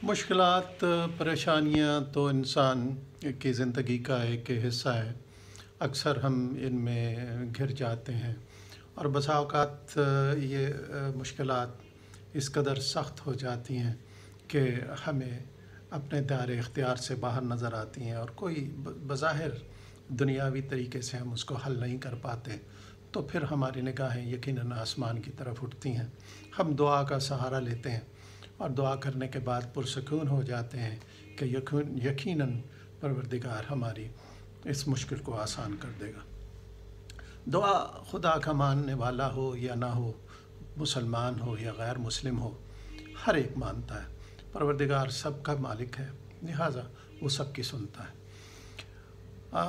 मुश्किलात परेशानियाँ तो इंसान की ज़िंदगी का एक हिस्सा है। अक्सर हम इनमें घिर जाते हैं और बसा औक़ात ये मुश्किलात इस कदर सख्त हो जाती हैं कि हमें अपने दायरे इख्तियार से बाहर नज़र आती हैं और कोई बज़ाहिर दुनियावी तरीके से हम उसको हल नहीं कर पाते, तो फिर हमारी निगाहें यकीनन आसमान की तरफ उठती हैं। हम दुआ का सहारा लेते हैं और दुआ करने के बाद पुरसकून हो जाते हैं कि यकीनन परवरदिगार हमारी इस मुश्किल को आसान कर देगा। दुआ खुदा का मानने वाला हो या ना हो, मुसलमान हो या गैर मुस्लिम हो, हर एक मानता है परवरदिगार सबका मालिक है, लिहाजा वो सबकी सुनता है।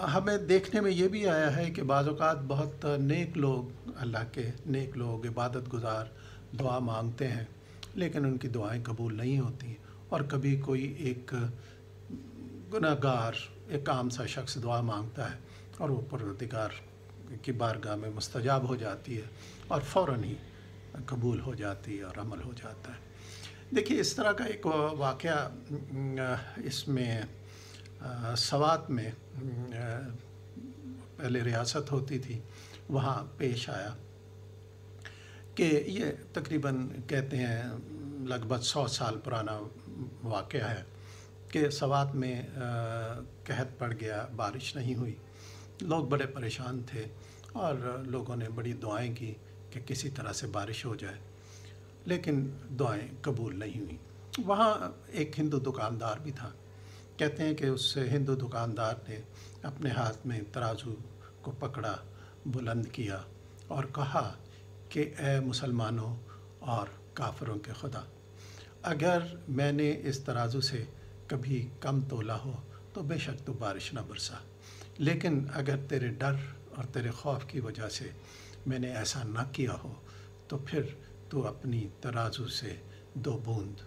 हमें देखने में ये भी आया है कि बाज़ औक़ात बहुत नेक लोग, अल्लाह के नेक लोग, इबादत गुज़ार दुआ मांगते हैं लेकिन उनकी दुआएं कबूल नहीं होती, और कभी कोई एक गुनहगार, एक आम सा शख्स दुआ मांगता है और वो परवरदिगार की बारगाह में मुस्तजाब हो जाती है और फ़ौरन ही कबूल हो जाती है और अमल हो जाता है। देखिए, इस तरह का एक वाक़या इसमें सवात में पहले रियासत होती थी, वहाँ पेश आया कि ये तकरीबन कहते हैं लगभग 100 साल पुराना वाक़या है कि सवात में कहत पड़ गया, बारिश नहीं हुई, लोग बड़े परेशान थे और लोगों ने बड़ी दुआएं की कि किसी तरह से बारिश हो जाए, लेकिन दुआएं कबूल नहीं हुई। वहाँ एक हिंदू दुकानदार भी था। कहते हैं कि उस हिंदू दुकानदार ने अपने हाथ में तराजू को पकड़ा, बुलंद किया और कहा कि ए मुसलमानों और काफिरों के खुदा, अगर मैंने इस तराजू से कभी कम तोला हो तो बेशक तो बारिश न बरसा, लेकिन अगर तेरे डर और तेरे खौफ की वजह से मैंने ऐसा न किया हो तो फिर तू अपनी तराजू से 2 बूंद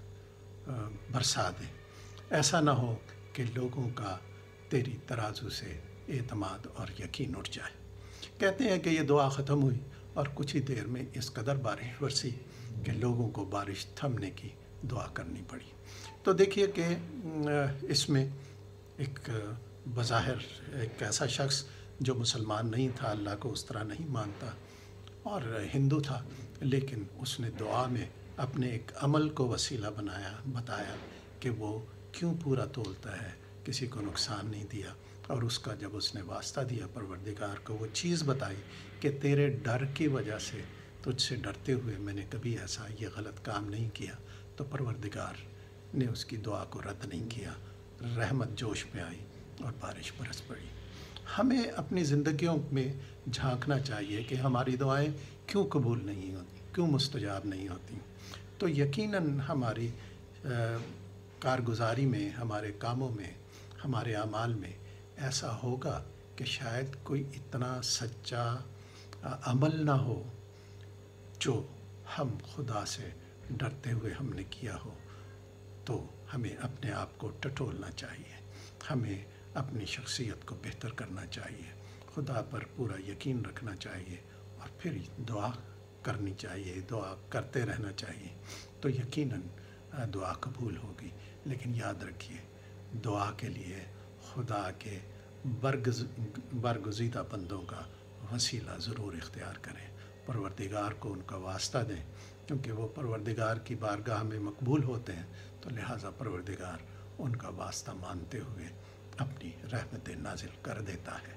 बरसा दे। ऐसा ना हो कि लोगों का तेरी तराजू से एतमाद और यकीन उठ जाए। कहते हैं कि ये दुआ ख़त्म हुई और कुछ ही देर में इस कदर बारिश बरसी कि लोगों को बारिश थमने की दुआ करनी पड़ी। तो देखिए कि इसमें एक बज़ाहिर एक ऐसा शख्स जो मुसलमान नहीं था, अल्लाह को उस तरह नहीं मानता और हिंदू था, लेकिन उसने दुआ में अपने एक अमल को वसीला बताया कि वो क्यों पूरा तोलता है, किसी को नुकसान नहीं दिया। और उसका जब उसने वास्ता दिया परवरदिगार को, वो चीज़ बताई कि तेरे डर की वजह से, तुझसे डरते हुए मैंने कभी ऐसा ये गलत काम नहीं किया, तो परवरदिगार ने उसकी दुआ को रद्द नहीं किया, रहमत जोश में आई और बारिश बरस पड़ी। हमें अपनी ज़िंदगियों में झांकना चाहिए कि हमारी दुआएं क्यों कबूल नहीं होती, क्यों मुस्तजाब नहीं होती। तो यकीनन हमारी कारगुजारी में, हमारे कामों में, हमारे अमाल में ऐसा होगा कि शायद कोई इतना सच्चा अमल ना हो जो हम खुदा से डरते हुए हमने किया हो। तो हमें अपने आप को टटोलना चाहिए, हमें अपनी शख्सियत को बेहतर करना चाहिए, खुदा पर पूरा यकीन रखना चाहिए और फिर दुआ करनी चाहिए, दुआ करते रहना चाहिए, तो यकीनन दुआ कबूल होगी। लेकिन याद रखिए, दुआ के लिए खुदा के बरगुज़ीदा बंदों का वसीला ज़रूर इख्तियार करें, परवरदिगार को उनका वास्ता दें, क्योंकि वो परवरदिगार की बारगाह में मकबूल होते हैं। तो लिहाजा परवरदिगार उनका वास्ता मानते हुए अपनी रहमतें नाजिल कर देता है।